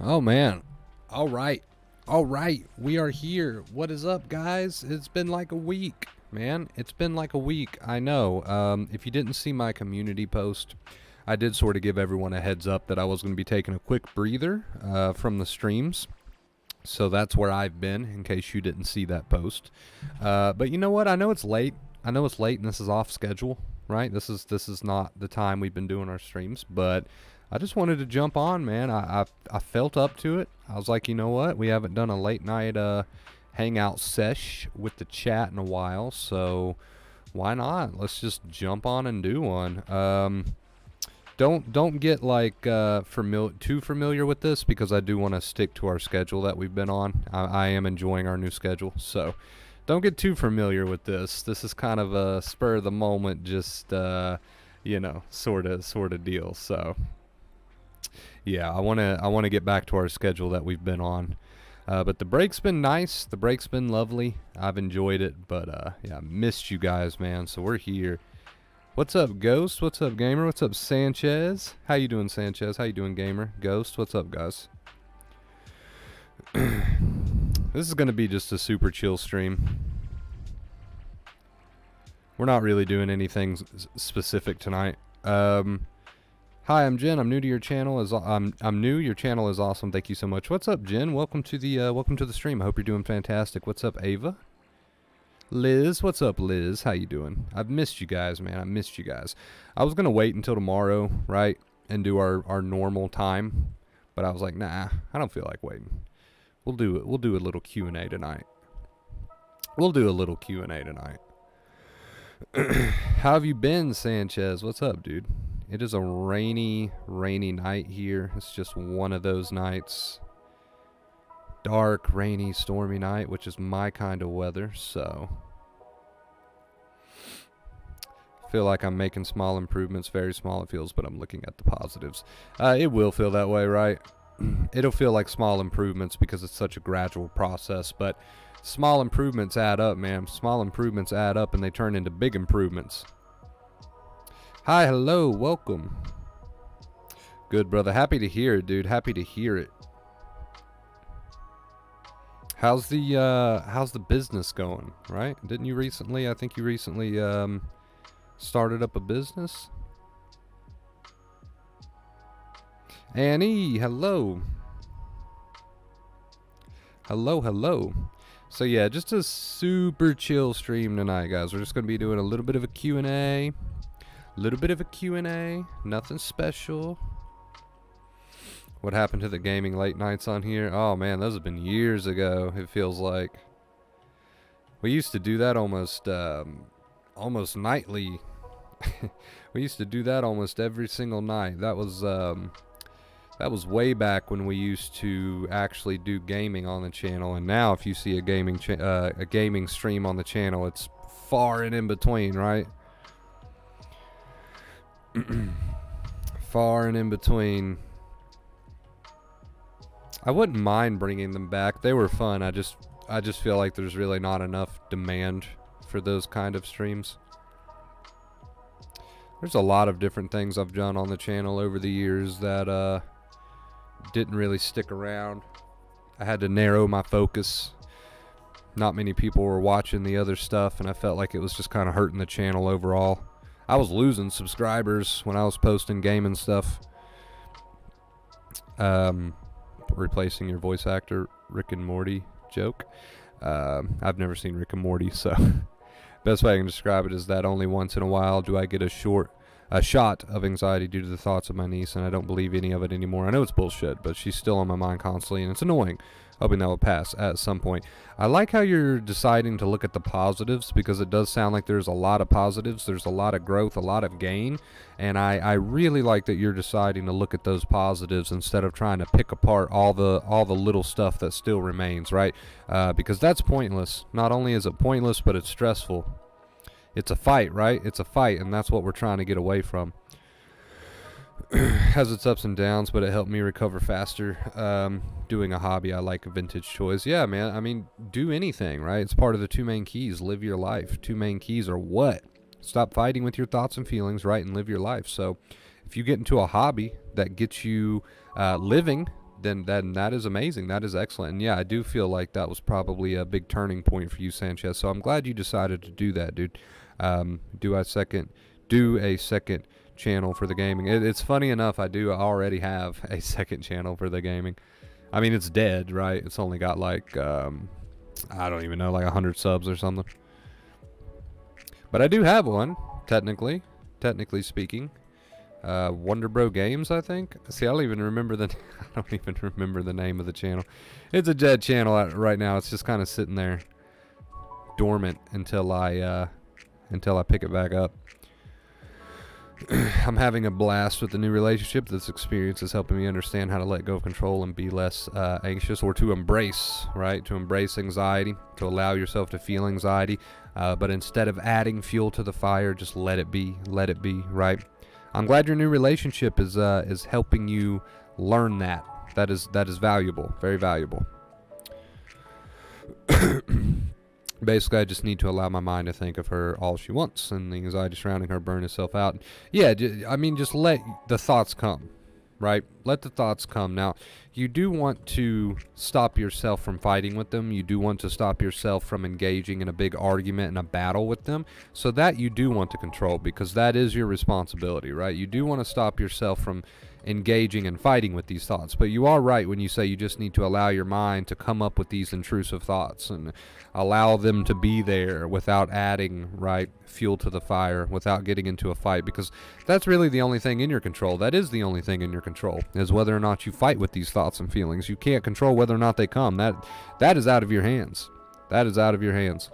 Oh man. All right. All right. We are here. What is up, guys? It's been like a week, man. It's been like a week. I know. If you didn't see my community post, I did sort of give everyone a heads up that I was going to be taking a quick breather from the streams. So that's where I've been, in case you didn't see that post. But you know what? I know it's late. I know it's late and this is off schedule, right? This is not the time we've been doing our streams, but I just wanted to jump on, man. I felt up to it. I was like, you know what? We haven't done a late night hangout sesh with the chat in a while, so why not? Let's just jump on and do one. Don't get like too familiar with this, because I do want to stick to our schedule that we've been on. I am enjoying our new schedule, so don't get too familiar with this. This is kind of a spur of the moment, just you know, sort of deal. So yeah, I wanna get back to our schedule that we've been on. But the break's been nice. The break's been lovely. I've enjoyed it. But yeah, missed you guys, man. So we're here. What's up, Ghost? What's up, Gamer? What's up, Sanchez? How you doing, Sanchez? How you doing, Gamer? Ghost, what's up, guys? This is going to be just a super chill stream. We're not really doing anything specific tonight. Hi, I'm Jen. I'm new to your channel. I'm new. Your channel is awesome. Thank you so much. What's up, Jen? Welcome to the stream. I hope you're doing fantastic. What's up, Ava? Liz, what's up, Liz? How you doing? I've missed you guys, man. I missed you guys. I was gonna wait until tomorrow, right, and do our normal time, but I was like, nah, I don't feel like waiting. We'll do it. We'll do a little Q&A tonight. We'll do a little Q&A tonight. How have you been, Sanchez? What's up, dude? It is a rainy night here. It's just one of those nights. Dark, rainy, stormy night, which is my kind of weather, so feel like I'm making small improvements. Very small it feels, but I'm looking at the positives. It will feel that way, right? It'll feel like small improvements because it's such a gradual process, but small improvements add up, man. Small improvements add up and they turn into big improvements. Hi, hello, welcome. Good, brother. Happy to hear it, dude. Happy to hear it. How's the business going, right? Didn't you recently, I think you recently started up a business? Annie, hello. Hello. So yeah, just a super chill stream tonight, guys. We're just going to be doing a little bit of a Q&A. Nothing special. What happened to the gaming late nights on here? Oh man, those have been years ago, it feels like. We used to do that almost nightly. We used to do that almost every single night. That was way back when we used to actually do gaming on the channel. And now if you see a gaming stream on the channel, it's far and in between, right? Far and in between. I wouldn't mind bringing them back. They were fun. I just feel like there's really not enough demand for those kind of streams. There's a lot of different things I've done on the channel over the years that didn't really stick around. I had to narrow my focus. Not many people were watching the other stuff, and I felt like it was just kind of hurting the channel overall. I was losing subscribers when I was posting gaming stuff. Replacing your voice actor Rick and Morty joke. I've never seen Rick and Morty, so best way I can describe it is that only once in a while do I get a shot of anxiety due to the thoughts of my niece, and I don't believe any of it anymore. I know it's bullshit, but she's still on my mind constantly, and it's annoying. Hoping that will pass at some point. I like how you're deciding to look at the positives, because it does sound like there's a lot of positives. There's a lot of growth, a lot of gain, and I really like that you're deciding to look at those positives instead of trying to pick apart all the little stuff that still remains, right? Because that's pointless. Not only is it pointless, but it's stressful. It's a fight, right? It's a fight, and that's what we're trying to get away from. Has its ups and downs, but it helped me recover faster. Doing a hobby, I like vintage toys. Yeah, man, I mean, do anything, right? It's part of the 2 main keys. Live your life. 2 main keys are what? Stop fighting with your thoughts and feelings, right, and live your life. So if you get into a hobby that gets you living, then that is amazing. That is excellent. And yeah, I do feel like that was probably a big turning point for you, Sanchez. So I'm glad you decided to do that, dude. Do a second channel for the gaming. It's funny enough, I already have a second channel for the gaming. I mean, it's dead, right? It's only got like I don't even know, like 100 subs or something. But I do have one, technically speaking. Wonder Bro Games, I think. See, I don't even remember the name of the channel. It's a dead channel right now. It's just kind of sitting there dormant until I pick it back up. I'm having a blast with the new relationship. This experience is helping me understand how to let go of control and be less anxious, or to embrace, right? To embrace anxiety, to allow yourself to feel anxiety, but instead of adding fuel to the fire, just let it be, right? I'm glad your new relationship is helping you learn that. That is valuable, very valuable. Basically, I just need to allow my mind to think of her all she wants, and the anxiety surrounding her burn itself out. Yeah, I mean, just let the thoughts come, right? Let the thoughts come. Now, you do want to stop yourself from fighting with them. You do want to stop yourself from engaging in a big argument and a battle with them. So that you do want to control, because that is your responsibility, right? You do want to stop yourself from engaging and fighting with these thoughts. But you are right when you say you just need to allow your mind to come up with these intrusive thoughts and allow them to be there without adding, right, fuel to the fire, without getting into a fight, because that's really the only thing in your control. That is the only thing in your control, is whether or not you fight with these thoughts and feelings. You can't control whether or not they come. That is out of your hands. That is out of your hands.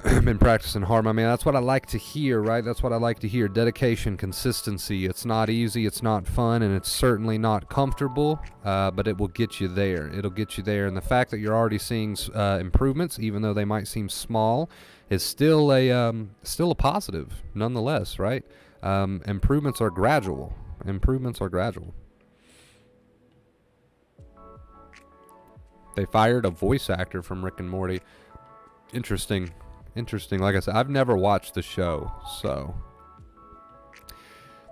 I've been practicing hard, my man. That's what I like to hear, right? That's what I like to hear. Dedication, consistency. It's not easy, it's not fun, and it's certainly not comfortable, but it will get you there. It'll get you there. And the fact that you're already seeing improvements, even though they might seem small, is still a positive, nonetheless, right? Improvements are gradual. They fired a voice actor from Rick and Morty. Interesting. Like I said, I've never watched the show, so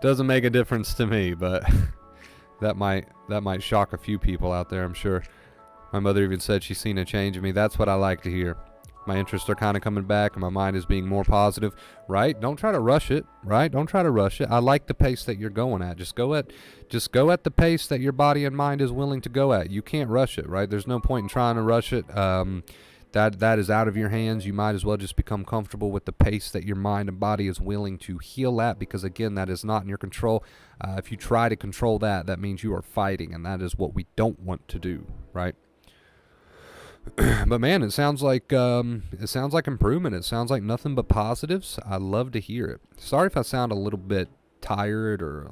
doesn't make a difference to me, but that might shock a few people out there, I'm sure. My mother even said she's seen a change in me. That's what I like to hear. My interests are kind of coming back, and my mind is being more positive, right? Don't try to rush it, right? Don't try to rush it. I like the pace that you're going at. Just go at the pace that your body and mind is willing to go at. You can't rush it, right? There's no point in trying to rush it. That is out of your hands. You might as well just become comfortable with the pace that your mind and body is willing to heal at, because again, that is not in your control. If you try to control that, that means you are fighting, and that is what we don't want to do, right? But man, it sounds like improvement. It sounds like nothing but positives. I love to hear it. Sorry if I sound a little bit tired or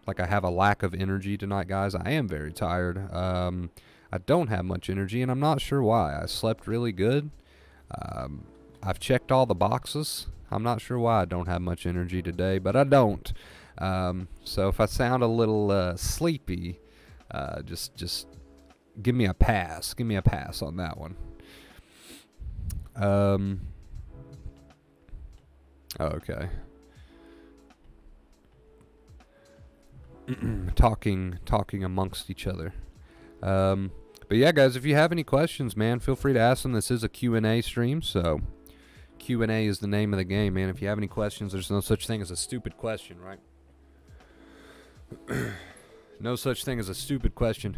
like I have a lack of energy tonight, guys. I am very tired. I don't have much energy, and I'm not sure why. I slept really good. I've checked all the boxes. I'm not sure why I don't have much energy today, but I don't. So if I sound a little sleepy, just give me a pass. Give me a pass on that one. Okay. talking amongst each other. But yeah, guys, if you have any questions, man, feel free to ask them. This is a Q&A stream, so Q&A is the name of the game, man. If you have any questions, there's no such thing as a stupid question, right? No such thing as a stupid question.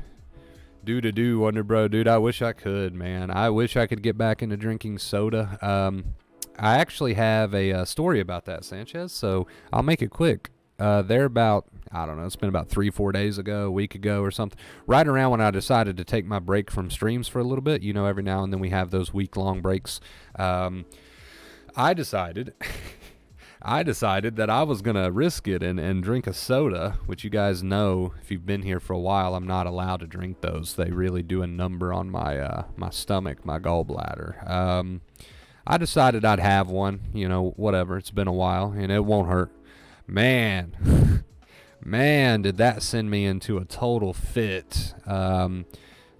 Do, Wonder Bro, dude, I wish I could, man. I wish I could get back into drinking soda. I actually have a story about that, Sanchez, so I'll make it quick. They're about, I don't know, it's been about 3-4 days ago, a week ago or something, right around when I decided to take my break from streams for a little bit. You know, every now and then we have those week-long breaks. I decided that I was going to risk it and drink a soda, which you guys know, if you've been here for a while, I'm not allowed to drink those. They really do a number on my my stomach, my gallbladder. I decided I'd have one, you know, whatever. It's been a while, and it won't hurt. Man, did that send me into a total fit. That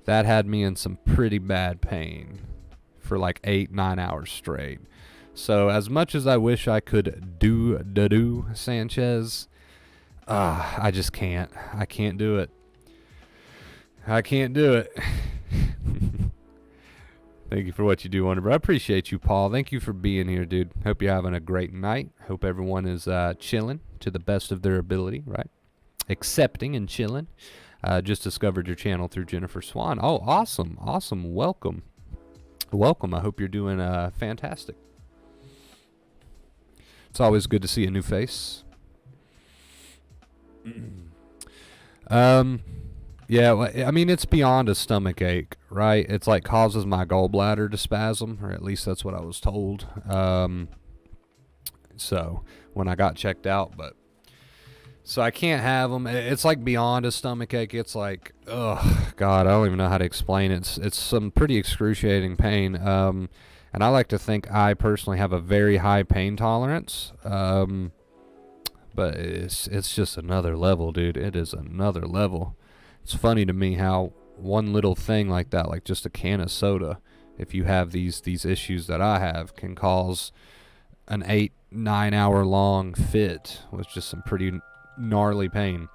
had me in some pretty bad pain for like 8-9 hours straight. So as much as I wish I could do Sanchez, I just can't. I can't do it. I can't do it. Thank you for what you do, Wonder. I appreciate you, Paul. Thank you for being here, dude. Hope you're having a great night. Hope everyone is chilling to the best of their ability, right? Accepting and chilling. Just discovered your channel through Jennifer Swan. Oh, awesome. Awesome. Welcome. Welcome. I hope you're doing fantastic. It's always good to see a new face. Yeah, well, I mean, it's beyond a stomach ache, right? It's like causes my gallbladder to spasm, or at least that's what I was told. So when I got checked out, so I can't have them. It's like beyond a stomach ache. It's like, oh God, I don't even know how to explain it. It's some pretty excruciating pain. And I like to think I personally have a very high pain tolerance. But it's just another level, dude. It is another level. It's funny to me how one little thing like that, like just a can of soda, if you have these issues that I have, can cause an 8-9 hour long fit with just some pretty gnarly pain.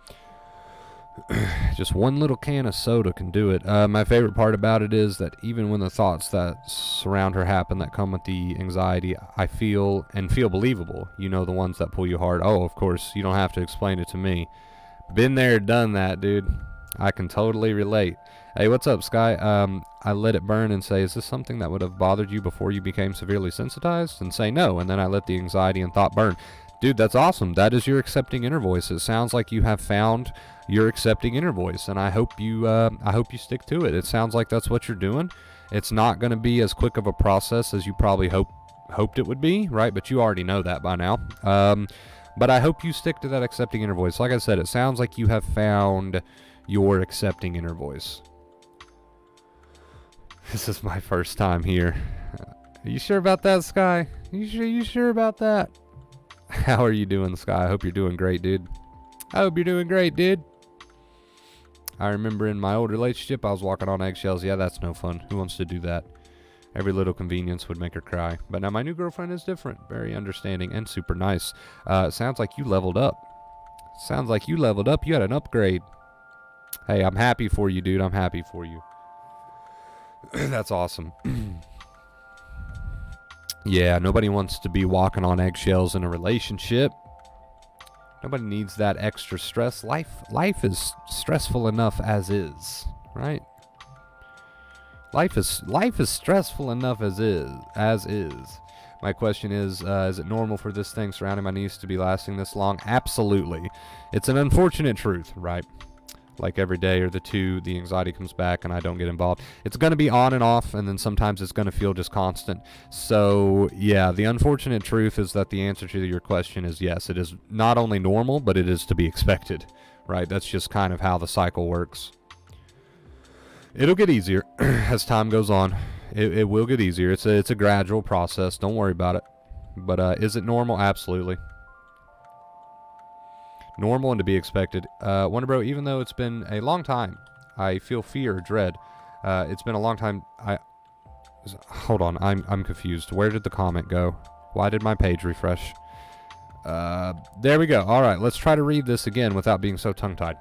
Just one little can of soda can do it. My favorite part about it is that even when the thoughts that surround her happen that come with the anxiety, I feel believable. You know, the ones that pull you hard. Oh, of course, you don't have to explain it to me. Been there, done that, dude. I can totally relate. Hey, what's up, Sky? I let it burn and say, is this something that would have bothered you before you became severely sensitized? And say no, and then I let the anxiety and thought burn. Dude, that's awesome. That is your accepting inner voice. It sounds like you have found your accepting inner voice, and I hope you stick to it. It sounds like that's what you're doing. It's not going to be as quick of a process as you probably hoped it would be, right? But you already know that by now. But I hope you stick to that accepting inner voice. Like I said, it sounds like you have found your accepting inner voice. This is my first time here. Are you sure about that, Sky? You sure about that? How are you doing, Sky? I hope you're doing great, dude. I hope you're doing great, dude. I remember in my old relationship, I was walking on eggshells. Yeah, that's no fun. Who wants to do that? Every little convenience would make her cry. But now my new girlfriend is different. Very understanding and super nice. Sounds like you leveled up. Sounds like you leveled up. You had an upgrade. Hey, I'm happy for you, dude. I'm happy for you. That's awesome. Yeah, nobody wants to be walking on eggshells in a relationship. Nobody needs that extra stress. Life is stressful enough as is, right? Life is stressful enough as is. My question is it normal for this thing surrounding my niece to be lasting this long? Absolutely. It's an unfortunate truth, right? Like every day or the two, the anxiety comes back and I don't get involved. It's going to be on and off, and then sometimes it's going to feel just constant. So, yeah, the unfortunate truth is that the answer to your question is yes, it is not only normal, but it is to be expected, right? That's just kind of how the cycle works. It'll get easier as time goes on. It will get easier. It's a gradual process. Don't worry about it. But is it normal? Absolutely. Normal and to be expected. Wonder Bro, even though it's been a long time, I feel fear or dread. It's been a long time. Hold on, I'm confused. Where did the comment go? Why did my page refresh? There we go. All right, let's try to read this again without being so tongue-tied.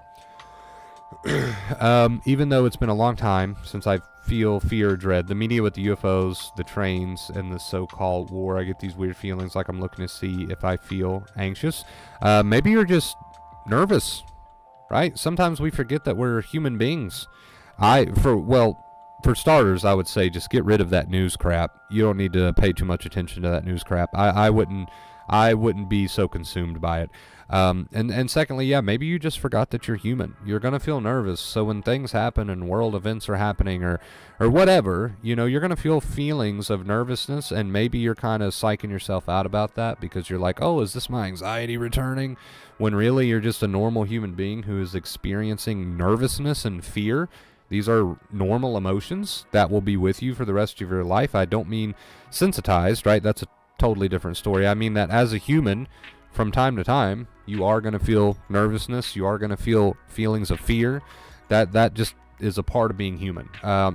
Even though it's been a long time since I feel fear or dread, the media with the UFOs, the trains, and the so-called war, I get these weird feelings like I'm looking to see if I feel anxious. Maybe you're just nervous, right? Sometimes we forget that we're human beings. For starters, I would say just get rid of that news crap. You don't need to pay too much attention to that news crap. I wouldn't be so consumed by it. And secondly, yeah, maybe you just forgot that you're human. You're going to feel nervous. So when things happen and world events are happening or whatever, you know, you're going to feel feelings of nervousness, and maybe you're kind of psyching yourself out about that because you're like, oh, is this my anxiety returning? When really you're just a normal human being who is experiencing nervousness and fear. These are normal emotions that will be with you for the rest of your life. I don't mean sensitized, right? That's a totally different story. I mean that as a human, from time to time, you are going to feel nervousness. You are going to feel feelings of fear. That just is a part of being human.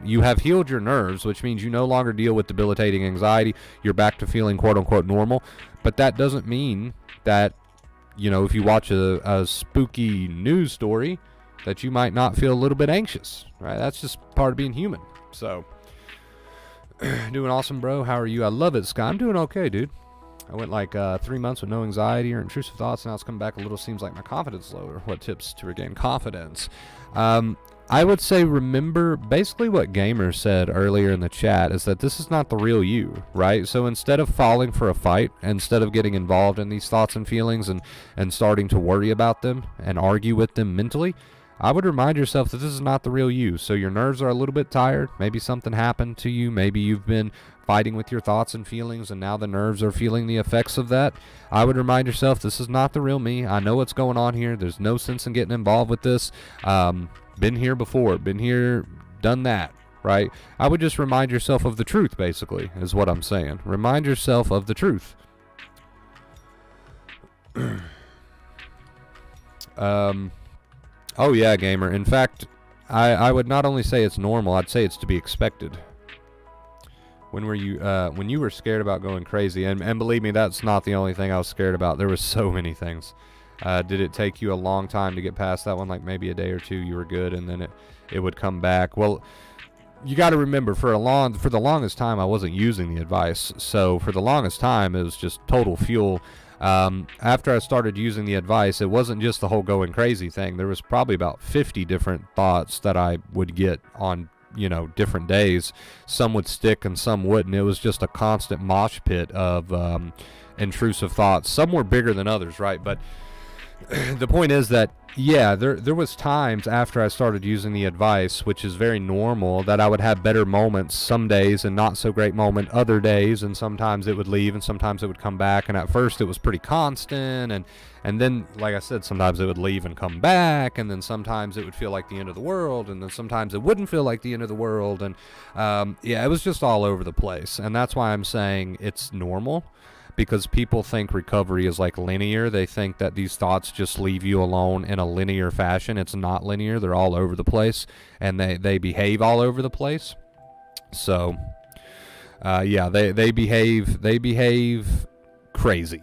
You have healed your nerves, which means you no longer deal with debilitating anxiety. You're back to feeling quote-unquote normal. But that doesn't mean that, you know, if you watch a spooky news story, that you might not feel a little bit anxious, right? That's just part of being human. So, doing awesome, bro. How are you? I love it, Scott. I'm doing okay, dude. I went like 3 months with no anxiety or intrusive thoughts. Now it's coming back a little. Seems like my confidence is lower. What tips to regain confidence? I would say remember basically what Gamer said earlier in the chat is that this is not the real you, right? So instead of falling for a fight, instead of getting involved in these thoughts and feelings and starting to worry about them and argue with them mentally, I would remind yourself that this is not the real you. So your nerves are a little bit tired. Maybe something happened to you. Maybe you've been fighting with your thoughts and feelings and now the nerves are feeling the effects of that. I would remind yourself this is not the real me. I know what's going on here. There's no sense in getting involved with this. Been here before. Been here, done that, right? I would just remind yourself of the truth, basically, is what I'm saying. Remind yourself of the truth. Oh yeah, Gamer. In fact, I would not only say it's normal, I'd say it's to be expected. When you were scared about going crazy, and believe me, that's not the only thing I was scared about. There was so many things. Did it take you a long time to get past that one? Like maybe a day or two you were good and then it would come back? Well, you got to remember for the longest time I wasn't using the advice. So for the longest time it was just total fuel. After I started using the advice, it wasn't just the whole going crazy thing. There was probably about 50 different thoughts that I would get on, different days. Some would stick and some wouldn't. It was just a constant mosh pit of intrusive thoughts. Some were bigger than others, right? But the point is that, yeah, there was times after I started using the advice, which is very normal, that I would have better moments some days and not so great moment other days, and sometimes it would leave and sometimes it would come back, and at first it was pretty constant, and then, like I said, sometimes it would leave and come back, and then sometimes it would feel like the end of the world, and then sometimes it wouldn't feel like the end of the world, and yeah, it was just all over the place, and that's why I'm saying it's normal. Because people think recovery is like linear. They think that these thoughts just leave you alone in a linear fashion. It's not linear. They're all over the place, and they behave all over the place. So, yeah, they behave crazy.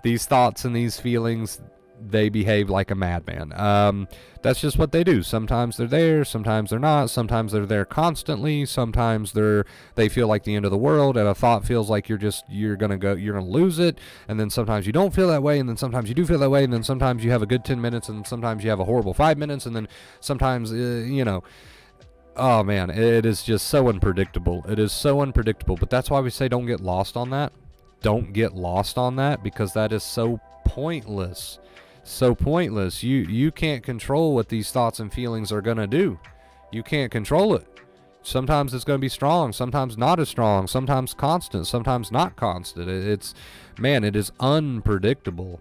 These thoughts and these feelings, they behave like a madman. That's just what they do. Sometimes they're there, sometimes they're not, sometimes they're there constantly, sometimes they feel like the end of the world, and a thought feels like you're gonna lose it, and then sometimes you don't feel that way, and then sometimes you do feel that way, and then sometimes you have a good 10 minutes, and sometimes you have a horrible 5 minutes, and then sometimes oh man, it is just so unpredictable. It is so unpredictable. But that's why we say don't get lost on that. Don't get lost on that, because that is so pointless. So pointless. You can't control what these thoughts and feelings are going to do. You can't control it. Sometimes it's going to be strong, sometimes not as strong, sometimes constant, sometimes not constant. It is unpredictable.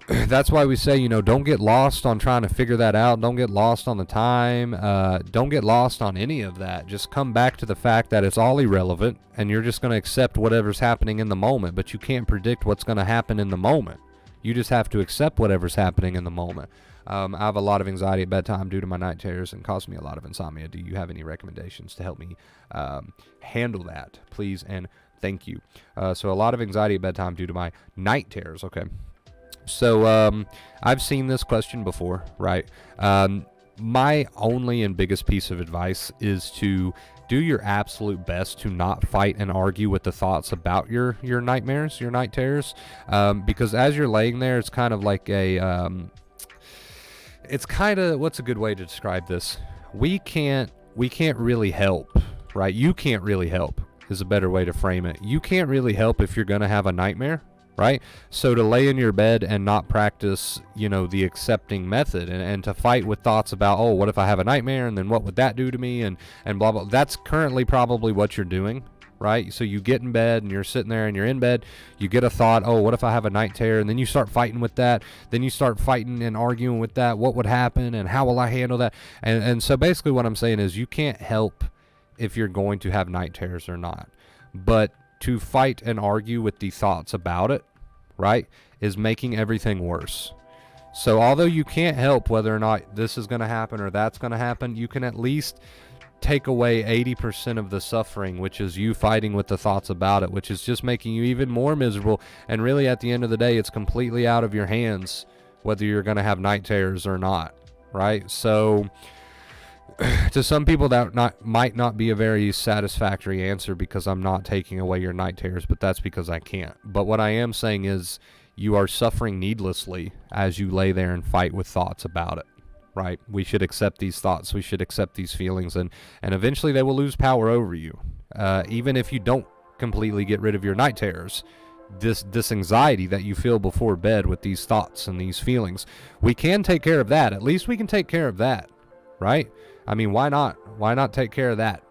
That's why we say, don't get lost on trying to figure that out. Don't get lost on the time. Don't get lost on any of that. Just come back to the fact that it's all irrelevant, and you're just going to accept whatever's happening in the moment, but you can't predict what's going to happen in the moment. You just have to accept whatever's happening in the moment. I have a lot of anxiety at bedtime due to my night terrors and causes me a lot of insomnia. Do you have any recommendations to help me handle that, please? And thank you. So a lot of anxiety at bedtime due to my night terrors. Okay. So I've seen this question before, right? My only and biggest piece of advice is to do your absolute best to not fight and argue with the thoughts about your nightmares, your night terrors, because as you're laying there, it's kind of like what's a good way to describe this? We can't really help, right? You can't really help is a better way to frame it. You can't really help if you're going to have a nightmare, right? So to lay in your bed and not practice, the accepting method and to fight with thoughts about, oh, what if I have a nightmare, and then what would that do to me, and blah, blah. That's currently probably what you're doing, right? So you get in bed and you're sitting there and you're in bed, you get a thought, oh, what if I have a night terror? And then you start fighting with that. Then you start fighting and arguing with that. What would happen and how will I handle that? And so basically what I'm saying is you can't help if you're going to have night terrors or not. But to fight and argue with the thoughts about it, right, is making everything worse. So although you can't help whether or not this is going to happen or that's going to happen, you can at least take away 80% of the suffering, which is you fighting with the thoughts about it, which is just making you even more miserable. And really at the end of the day, it's completely out of your hands whether you're going to have night terrors or not. right? So to some people that might not be a very satisfactory answer because I'm not taking away your night terrors, but that's because I can't. But what I am saying is you are suffering needlessly as you lay there and fight with thoughts about it, right? We should accept these thoughts. We should accept these feelings, and eventually they will lose power over you. Even if you don't completely get rid of your night terrors, this anxiety that you feel before bed with these thoughts and these feelings, we can take care of that. At least we can take care of that, right? I mean, why not? Why not take care of that?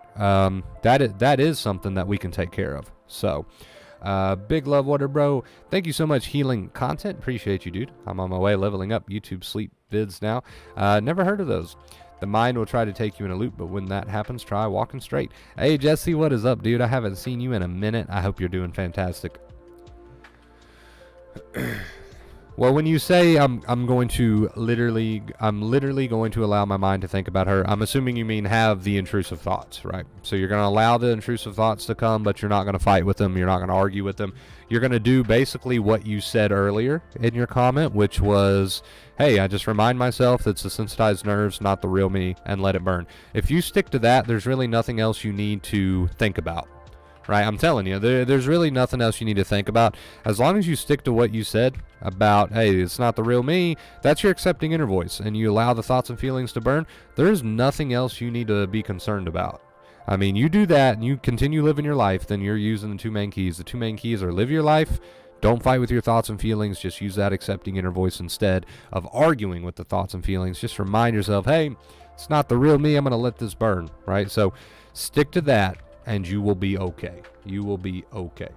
That is something that we can take care of. So, big love, Water Bro. Thank you so much, Healing Content. Appreciate you, dude. I'm on my way leveling up YouTube sleep vids now. Never heard of those. The mind will try to take you in a loop, but when that happens, try walking straight. Hey, Jesse, what is up, dude? I haven't seen you in a minute. I hope you're doing fantastic. Well, when you say I'm literally going to allow my mind to think about her, I'm assuming you mean have the intrusive thoughts, right? So you're going to allow the intrusive thoughts to come, but you're not going to fight with them. You're not going to argue with them. You're going to do basically what you said earlier in your comment, which was, hey, I just remind myself that it's the sensitized nerves, not the real me, and let it burn. If you stick to that, there's really nothing else you need to think about. Right, I'm telling you, there's really nothing else you need to think about. As long as you stick to what you said about, hey, it's not the real me, that's your accepting inner voice, and you allow the thoughts and feelings to burn, there's nothing else you need to be concerned about. I mean, you do that and you continue living your life, then you're using the two main keys. The two main keys are live your life, don't fight with your thoughts and feelings, just use that accepting inner voice instead of arguing with the thoughts and feelings. Just remind yourself, hey, it's not the real me, I'm going to let this burn, right? So stick to that, and you will be okay. You will be okay.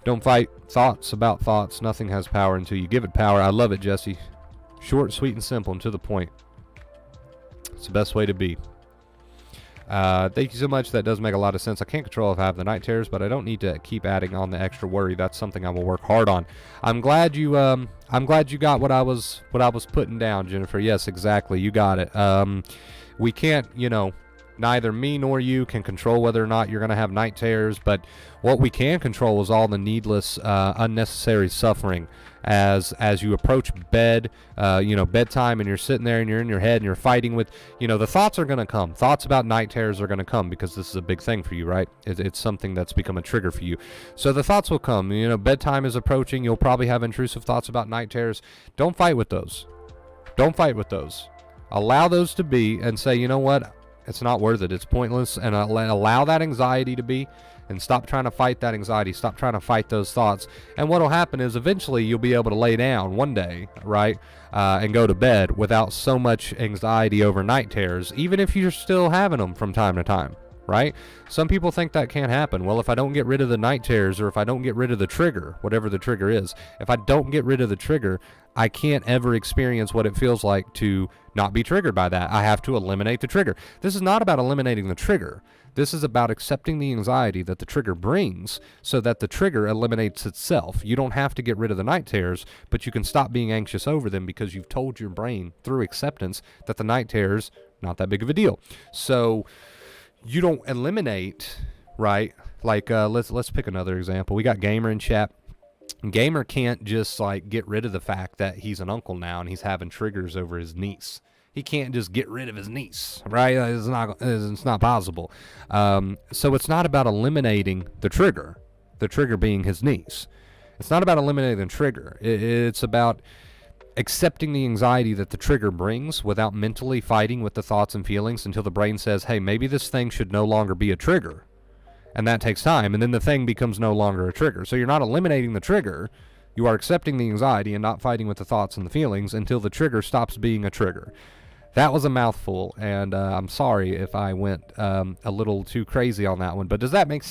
Don't fight thoughts about thoughts. Nothing has power until you give it power. I love it, Jesse. Short, sweet, and simple, and to the point. It's the best way to be. Thank you so much. That does make a lot of sense. I can't control if I have the night terrors, but I don't need to keep adding on the extra worry. That's something I will work hard on. I'm glad you got what I was putting down, Jennifer. Yes, exactly. You got it. We can't, neither me nor you can control whether or not you're going to have night terrors, but what we can control is all the needless, unnecessary suffering as you approach bed, bedtime, and you're sitting there and you're in your head and you're fighting with, the thoughts are going to come. Thoughts about night terrors are going to come because this is a big thing for you, right? It's something that's become a trigger for you. So the thoughts will come. Bedtime is approaching. You'll probably have intrusive thoughts about night terrors. Don't fight with those. Don't fight with those. Allow those to be and say, you know what? It's not worth it. It's pointless. And allow that anxiety to be, and stop trying to fight that anxiety. Stop trying to fight those thoughts. And what will happen is eventually you'll be able to lay down one day, right, and go to bed without so much anxiety over night terrors, even if you're still having them from time to time, right? Some people think that can't happen. Well, if I don't get rid of the night terrors, or if I don't get rid of the trigger, whatever the trigger is, if I don't get rid of the trigger, I can't ever experience what it feels like to not be triggered by that. I have to eliminate the trigger. This is not about eliminating the trigger. This is about accepting the anxiety that the trigger brings so that the trigger eliminates itself. You don't have to get rid of the night terrors, but you can stop being anxious over them because you've told your brain through acceptance that the night terrors, not that big of a deal. So you don't eliminate, right? Like, let's pick another example. We got Gamer in chat. Gamer can't just get rid of the fact that he's an uncle now and he's having triggers over his niece. He can't just get rid of his niece, right? It's not possible. So it's not about eliminating the trigger being his niece. It's not about eliminating the trigger. It's about accepting the anxiety that the trigger brings without mentally fighting with the thoughts and feelings until the brain says, hey, maybe this thing should no longer be a trigger. And that takes time, and then the thing becomes no longer a trigger. So you're not eliminating the trigger. You are accepting the anxiety and not fighting with the thoughts and the feelings until the trigger stops being a trigger. That was a mouthful, and I'm sorry if I went a little too crazy on that one. But does that make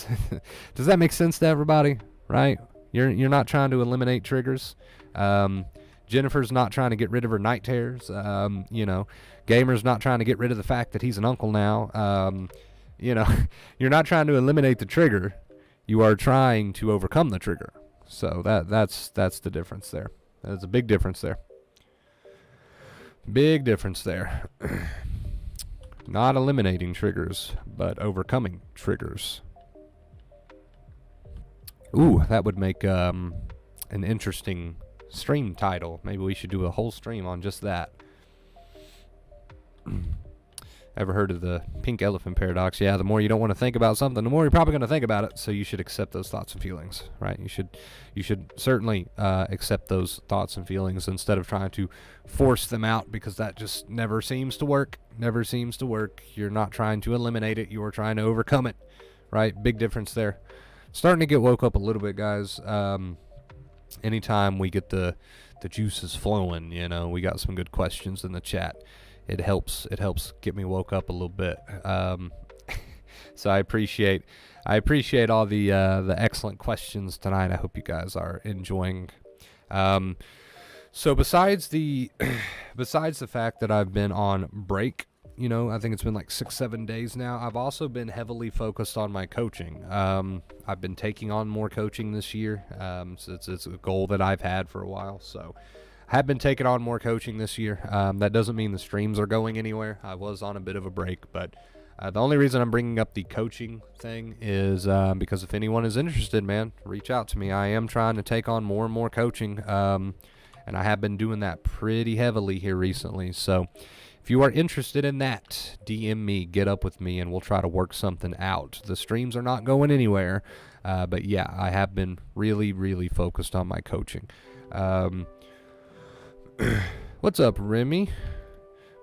does that make sense to everybody? Right? You're not trying to eliminate triggers. Jennifer's not trying to get rid of her night terrors. Gamer's not trying to get rid of the fact that he's an uncle now. You're not trying to eliminate the trigger. You are trying to overcome the trigger. So that's the difference there. There's a big difference there. Big difference there. Not eliminating triggers, but overcoming triggers. Ooh, that would make an interesting stream title. Maybe we should do a whole stream on just that. Ever heard of the pink elephant paradox? Yeah, the more you don't want to think about something, the more you're probably going to think about it. So you should accept those thoughts and feelings, right? You should certainly accept those thoughts and feelings instead of trying to force them out, because that just never seems to work. Never seems to work. You're not trying to eliminate it. You're trying to overcome it, right? Big difference there. Starting to get woke up a little bit, guys. Anytime we get the juices flowing, we got some good questions in the chat. It helps get me woke up a little bit. So I appreciate all the excellent questions tonight. I hope you guys are enjoying. So besides the fact that I've been on break, I think it's been like 6-7 days now, I've also been heavily focused on my coaching. I've been taking on more coaching this year. So it's a goal that I've had for a while. So I have been taking on more coaching this year. That doesn't mean the streams are going anywhere. I was on a bit of a break, but the only reason I'm bringing up the coaching thing is because if anyone is interested, man, reach out to me. I am trying to take on more and more coaching, and I have been doing that pretty heavily here recently. So if you are interested in that, DM me, get up with me, and we'll try to work something out. The streams are not going anywhere, but yeah, I have been really, really focused on my coaching. What's up, Remy?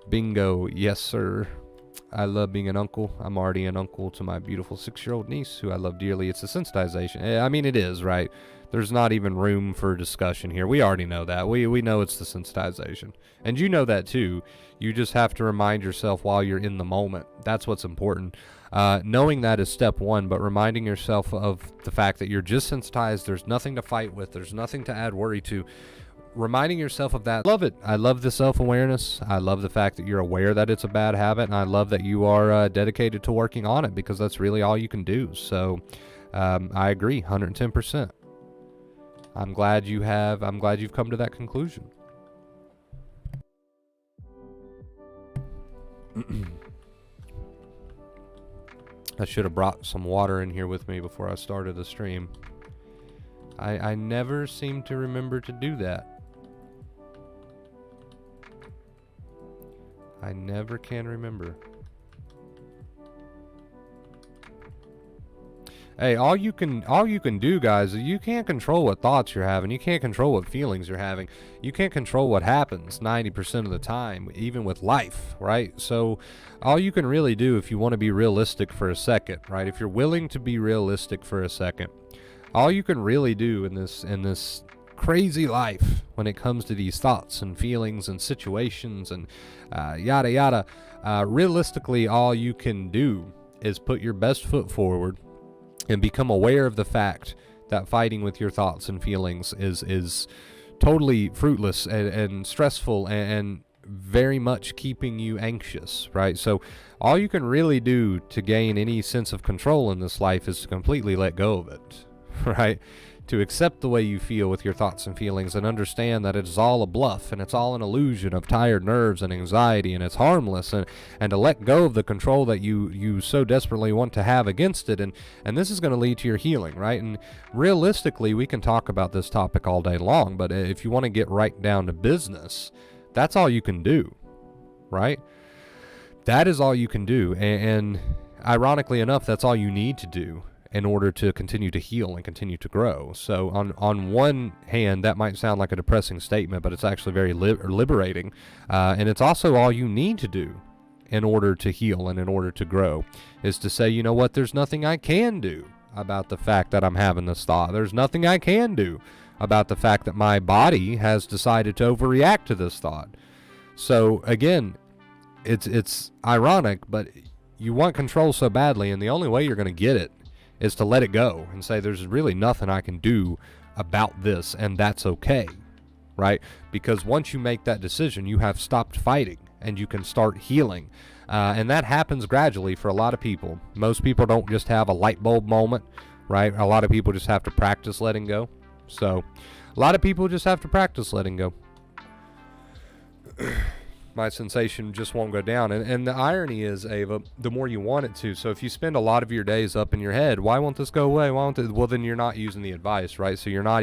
Bingo, yes, sir. I love being an uncle. I'm already an uncle to my beautiful 6-year-old niece, who I love dearly. It's a sensitization. I mean, it is, right? There's not even room for discussion here. We already know that. We know it's the sensitization. And you know that, too. You just have to remind yourself while you're in the moment. That's what's important. Knowing that is step one, but reminding yourself of the fact that you're just sensitized. There's nothing to fight with. There's nothing to add worry to. Reminding yourself of that. Love it. I love the self-awareness. I love the fact that you're aware that it's a bad habit, and I love that you are dedicated to working on it, because that's really all you can do. So I agree 110%. I'm glad you've come to that conclusion. I should have brought some water in here with me before I started the stream. I never seem to remember to do that. I never can remember. Hey, all you can do, guys, is you can't control what thoughts you're having. You can't control what feelings you're having. You can't control what happens 90% of the time, even with life, right? So all you can really do, if you want to be realistic for a second, right? If you're willing to be realistic for a second, all you can really do in this crazy life when it comes to these thoughts and feelings and situations and yada yada, realistically, all you can do is put your best foot forward and become aware of the fact that fighting with your thoughts and feelings is totally fruitless and stressful and very much keeping you anxious, right? So all you can really do to gain any sense of control in this life is to completely let go of it, right? To accept the way you feel with your thoughts and feelings and understand that it's all a bluff and it's all an illusion of tired nerves and anxiety, and it's harmless, and to let go of the control that you so desperately want to have against it. And this is going to lead to your healing, right? And realistically, we can talk about this topic all day long, but if you want to get right down to business, that's all you can do, right? That is all you can do. And ironically enough, that's all you need to do in order to continue to heal and continue to grow. So on one hand, that might sound like a depressing statement, but it's actually very liberating. And it's also all you need to do in order to heal and in order to grow, is to say, you know what, there's nothing I can do about the fact that I'm having this thought. There's nothing I can do about the fact that my body has decided to overreact to this thought. So again, it's ironic, but you want control so badly, and the only way you're going to get it is to let it go and say, there's really nothing I can do about this, and that's okay, right? Because once you make that decision, you have stopped fighting and you can start healing. And that happens gradually for a lot of people. Most people don't just have a light bulb moment, right? A lot of people just have to practice letting go. So a lot of people just have to practice letting go. My sensation just won't go down. And the irony is, Ava, the more you want it to. So if you spend a lot of your days up in your head, why won't this go away? Why won't this? Well, then you're not using the advice, right? So you're not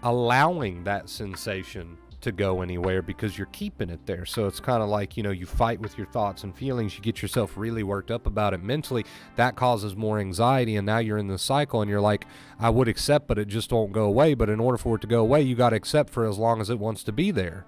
allowing that sensation to go anywhere because you're keeping it there. So it's kind of like, you fight with your thoughts and feelings. You get yourself really worked up about it mentally. That causes more anxiety, and now you're in the cycle, and you're like, I would accept, but it just won't go away. But in order for it to go away, you got to accept for as long as it wants to be there.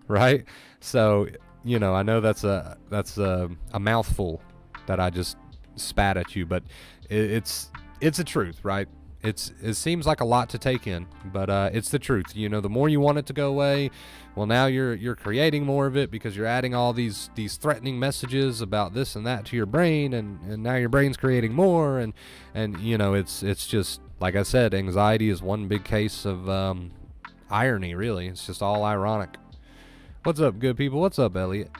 Right? So, I know that's a mouthful that I just spat at you, but it's a truth, right? It seems like a lot to take in, but it's the truth. The more you want it to go away, well, now you're creating more of it because you're adding all these threatening messages about this and that to your brain, and now your brain's creating more, and it's just, like I said, anxiety is one big case of irony, really. It's just all ironic. What's up, good people? What's up, Elliot?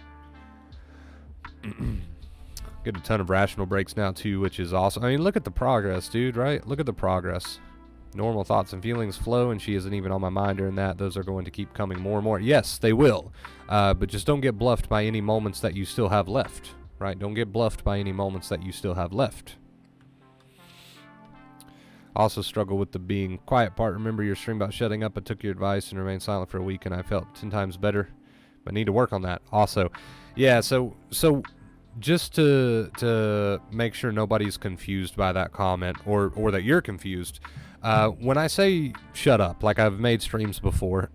Get a ton of rational breaks now too, which is awesome. I mean, look at the progress, dude, right? Look at the progress. Normal thoughts and feelings flow, and she isn't even on my mind during that. Those are going to keep coming more and more. Yes, they will. But just don't get bluffed by any moments that you still have left, right? Don't get bluffed by any moments that you still have left. Also struggle with the being quiet part. Remember your stream about shutting up? I took your advice and remained silent for a week, and I felt 10 times better. But need to work on that. Also, yeah, so just to make sure nobody's confused by that comment, or that you're confused, when I say shut up, like I've made streams before,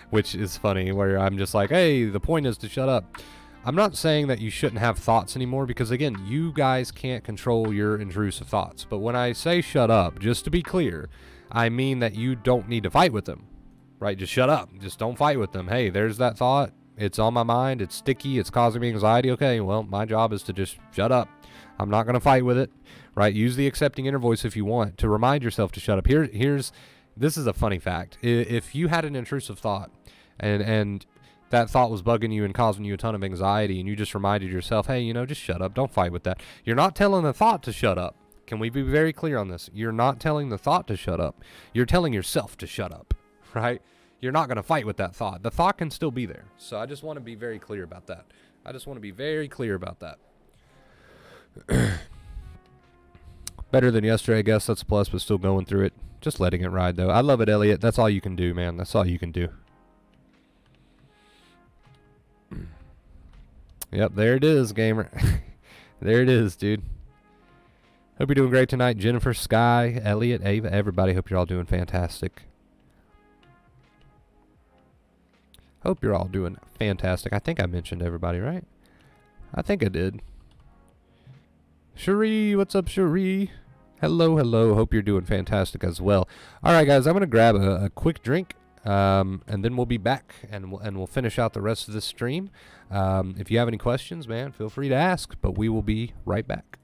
which is funny, where I'm just like, hey, the point is to shut up. I'm not saying that you shouldn't have thoughts anymore, because again, you guys can't control your intrusive thoughts. But when I say shut up, just to be clear, I mean that you don't need to fight with them, right? Just shut up. Just don't fight with them. Hey, there's that thought. It's on my mind. It's sticky. It's causing me anxiety. Okay, well, my job is to just shut up. I'm not going to fight with it, right? Use the accepting inner voice if you want to remind yourself to shut up. This is a funny fact. If you had an intrusive thought and that thought was bugging you and causing you a ton of anxiety, and you just reminded yourself, hey, just shut up. Don't fight with that. You're not telling the thought to shut up. Can we be very clear on this? You're not telling the thought to shut up. You're telling yourself to shut up, right? You're not going to fight with that thought. The thought can still be there. So I just want to be very clear about that. Better than yesterday, I guess. That's a plus, but still going through it. Just letting it ride, though. I love it, Elliot. That's all you can do, man. That's all you can do. Yep, there it is, gamer. There it is, dude. Hope you're doing great tonight. Jennifer, Sky, Elliot, Ava, everybody. Hope you're all doing fantastic. Hope you're all doing fantastic. I think I mentioned everybody, right? I think I did. Cherie, what's up, Cherie? Hello, hello. Hope you're doing fantastic as well. All right, guys, I'm going to grab a quick drink, and then we'll be back, and we'll finish out the rest of this stream. If you have any questions, man, feel free to ask, but we will be right back.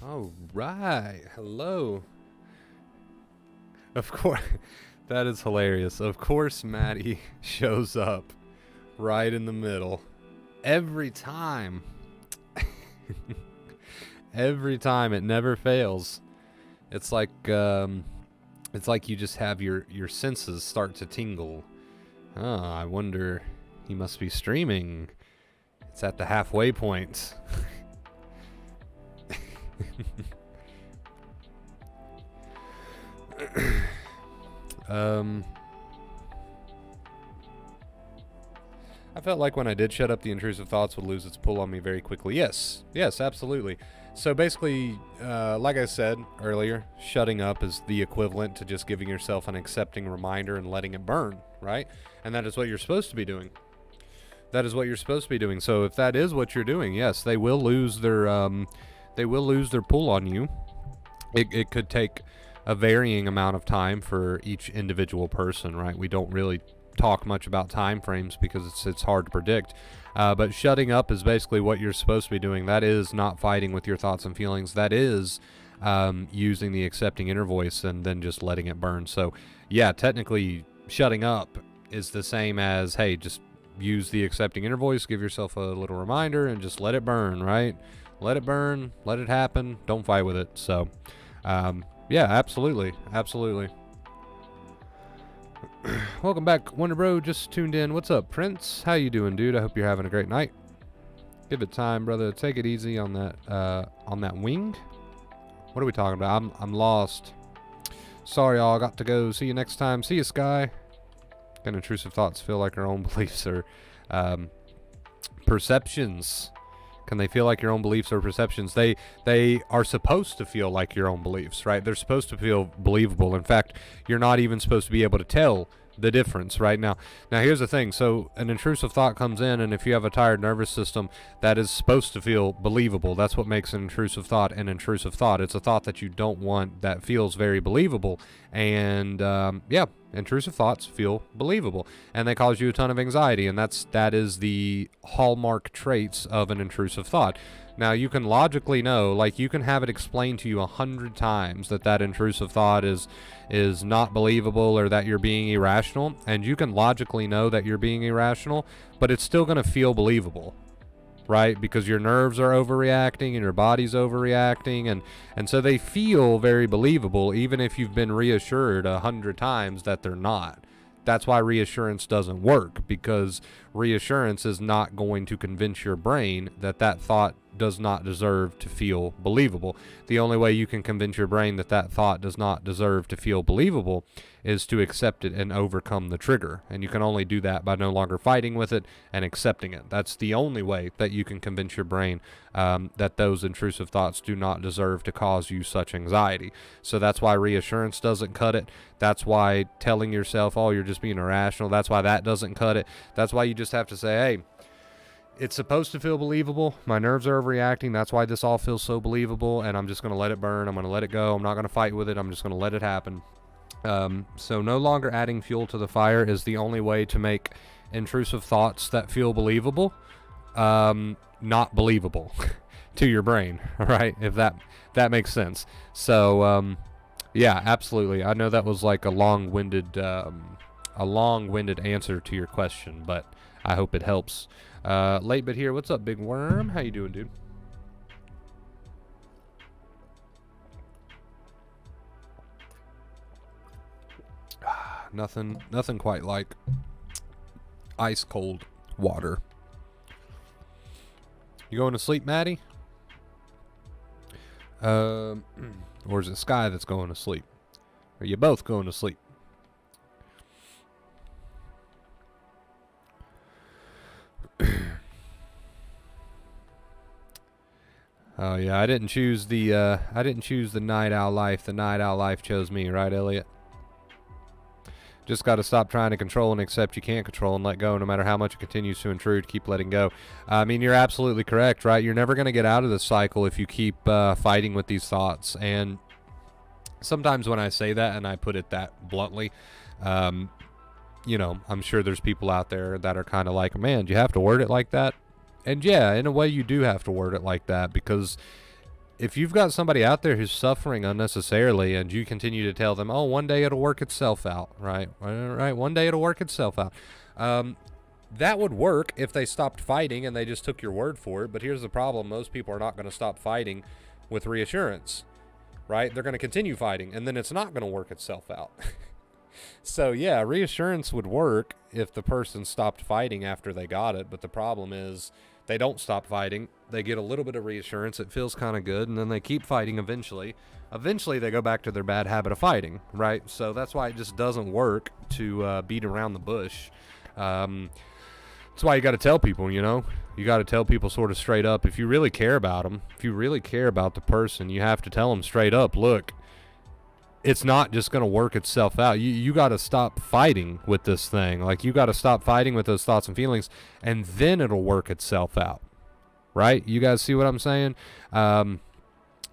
All right. Hello. Of course. That is hilarious. Of course, Maddie shows up right in the middle. Every time. Every time. It never fails. It's like you just have your senses start to tingle. Oh, I wonder, he must be streaming. It's at the halfway point. I felt like when I did shut up, the intrusive thoughts would lose its pull on me very quickly. Yes, absolutely. So basically, like I said earlier, shutting up is the equivalent to just giving yourself an accepting reminder and letting it burn, right? And that is what you're supposed to be doing. That is what you're supposed to be doing. So if that is what you're doing, yes, they will lose their pull on you. It could take a varying amount of time for each individual person, right? We don't really talk much about time frames because it's hard to predict. But shutting up is basically what you're supposed to be doing. That is not fighting with your thoughts and feelings. That is using the accepting inner voice and then just letting it burn. So yeah, technically shutting up is the same as, hey, just use the accepting inner voice, give yourself a little reminder, and just let it burn, right? Let it burn, let it happen, don't fight with it. So yeah, absolutely. Welcome back, Wonder Bro. Just tuned in. What's up, Prince? How you doing, dude? I hope you're having a great night. Give it time, brother. Take it easy on that wing. What are we talking about? I'm lost. Sorry, y'all. Got to go. See you next time. See you, Sky. Can intrusive thoughts feel like our own beliefs or perceptions? Can they feel like your own beliefs or perceptions? They are supposed to feel like your own beliefs, right? They're supposed to feel believable. In fact, you're not even supposed to be able to tell the difference right now. Here's the thing. So an intrusive thought comes in, and if you have a tired nervous system, that is supposed to feel believable. That's what makes an intrusive thought an intrusive thought. It's a thought that you don't want that feels very believable. And yeah, intrusive thoughts feel believable, and they cause you a ton of anxiety, and that is the hallmark traits of an intrusive thought. Now, you can logically know, like you can have it explained to you 100 times that intrusive thought is not believable or that you're being irrational, and you can logically know that you're being irrational, but it's still going to feel believable, right? Because your nerves are overreacting and your body's overreacting, and so they feel very believable even if you've been reassured 100 times that they're not. That's why reassurance doesn't work, because reassurance is not going to convince your brain that thought does not deserve to feel believable. The only way you can convince your brain that thought does not deserve to feel believable is to accept it and overcome the trigger. And you can only do that by no longer fighting with it and accepting it. That's the only way that you can convince your brain that those intrusive thoughts do not deserve to cause you such anxiety. So that's why reassurance doesn't cut it. That's why telling yourself, oh, you're just being irrational, that's why that doesn't cut it. That's why you just have to say, hey, it's supposed to feel believable. My nerves are overreacting. That's why this all feels so believable, and I'm just going to let it burn. I'm going to let it go. I'm not going to fight with it. I'm just going to let it happen. So no longer adding fuel to the fire is the only way to make intrusive thoughts that feel believable not believable to your brain, all right? If that makes sense. So yeah, absolutely. I know that was like a long-winded answer to your question, but I hope it helps. Late bit here. What's up, Big Worm? How you doing, dude? Nothing quite like ice cold water. You going to sleep, Maddie? Or is it Sky that's going to sleep? Are you both going to sleep? Oh yeah, I didn't choose the night owl life. The night owl life chose me, right, Elliot? Just got to stop trying to control and accept you can't control and let go, no matter how much it continues to intrude. Keep letting go. I mean, you're absolutely correct, right? You're never going to get out of this cycle if you keep fighting with these thoughts. And sometimes when I say that and I put it that bluntly, you know, I'm sure there's people out there that are kind of like, man, do you have to word it like that? And yeah, in a way you do have to word it like that, because if you've got somebody out there who's suffering unnecessarily and you continue to tell them, oh, one day it'll work itself out, right? Right, one day it'll work itself out. That would work if they stopped fighting and they just took your word for it. But here's the problem. Most people are not going to stop fighting with reassurance, right? They're going to continue fighting, and then it's not going to work itself out. So, yeah, reassurance would work if the person stopped fighting after they got it. But the problem is they don't stop fighting. They get a little bit of reassurance. It feels kind of good, and then they keep fighting eventually. Eventually, they go back to their bad habit of fighting, right? So that's why it just doesn't work to beat around the bush. That's why you got to tell people, you know. You got to tell people sort of straight up. If you really care about them, if you really care about the person, you have to tell them straight up, look, it's not just going to work itself out. You got to stop fighting with this thing. Like, you got to stop fighting with those thoughts and feelings, and then it'll work itself out, right? You guys see what I'm saying?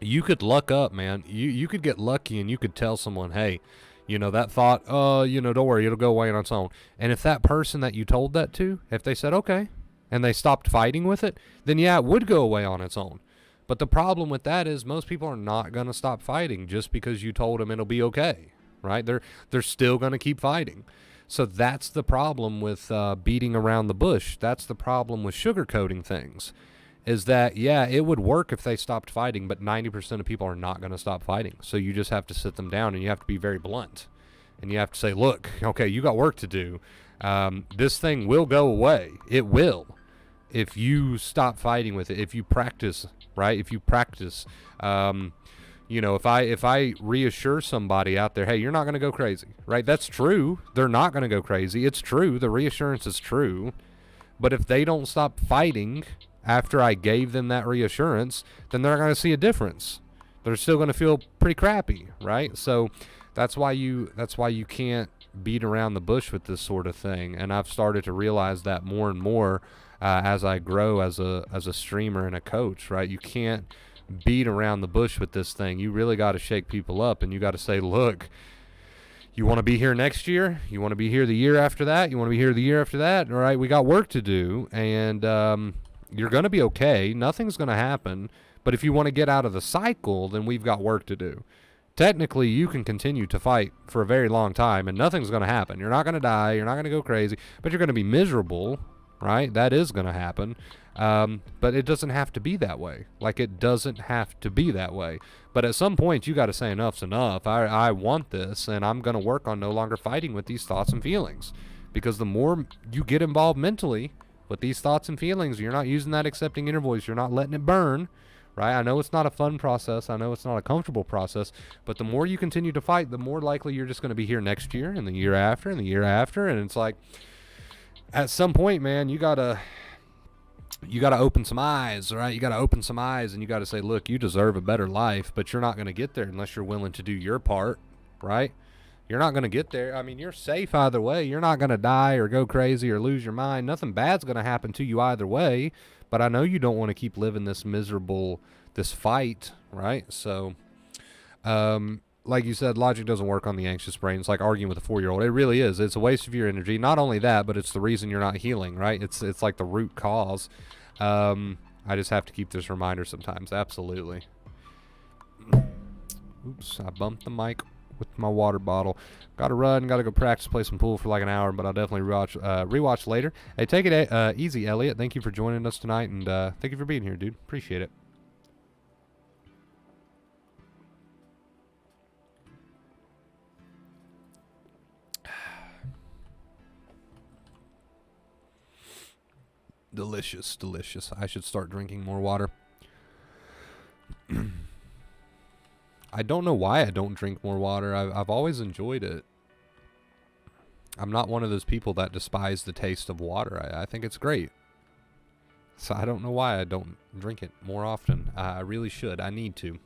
You could luck up, man. You could get lucky, and you could tell someone, hey, you know, that thought, don't worry, it'll go away on its own. And if that person that you told that to, if they said, okay, and they stopped fighting with it, then yeah, it would go away on its own. But the problem with that is most people are not going to stop fighting just because you told them it'll be okay, right? They're still going to keep fighting. So that's the problem with beating around the bush. That's the problem with sugarcoating things, is that, yeah, it would work if they stopped fighting, but 90% of people are not going to stop fighting. So you just have to sit them down, and you have to be very blunt. And you have to say, look, okay, you got work to do. This thing will go away. It will. If you stop fighting with it, if you practice, right? If you practice, if I reassure somebody out there, hey, you're not going to go crazy, right? That's true. They're not going to go crazy. It's true. The reassurance is true. But if they don't stop fighting after I gave them that reassurance, then they're not going to see a difference. They're still going to feel pretty crappy, right? So that's why you can't beat around the bush with this sort of thing. And I've started to realize that more and more as I grow as a streamer and a coach, right? You can't beat around the bush with this thing. You really got to shake people up, and you got to say, look, you want to be here next year? You want to be here the year after that? You want to be here the year after that? All right, we got work to do, and you're going to be okay. Nothing's going to happen. But if you want to get out of the cycle, then we've got work to do. Technically, you can continue to fight for a very long time, and nothing's going to happen. You're not going to die. You're not going to go crazy, but you're going to be miserable, right? That is going to happen. But it doesn't have to be that way. Like, it doesn't have to be that way. But at some point, you got to say enough's enough. I want this, and I'm going to work on no longer fighting with these thoughts and feelings. Because the more you get involved mentally with these thoughts and feelings, you're not using that accepting inner voice. You're not letting it burn, right? I know it's not a fun process. I know it's not a comfortable process. But the more you continue to fight, the more likely you're just going to be here next year and the year after and the year after. And it's like, at some point, man, you got to open some eyes, right? You got to open some eyes, and you got to say, look, you deserve a better life, but you're not going to get there unless you're willing to do your part, right? You're not going to get there. I mean, you're safe either way. You're not going to die or go crazy or lose your mind. Nothing bad's going to happen to you either way, but I know you don't want to keep living this fight, right? So, like you said, logic doesn't work on the anxious brain. It's like arguing with a 4-year-old. It really is. It's a waste of your energy. Not only that, but it's the reason you're not healing, right? It's like the root cause. I just have to keep this reminder sometimes. Absolutely. Oops, I bumped the mic with my water bottle. Got to run. Got to go practice, play some pool for like an hour, but I'll definitely rewatch later. Hey, take it easy, Elliot. Thank you for joining us tonight, and thank you for being here, dude. Appreciate it. Delicious, delicious. I should start drinking more water. I don't know why I don't drink more water. I've always enjoyed it. I'm not one of those people that despise the taste of water. I think it's great. So I don't know why I don't drink it more often. I really should. I need to.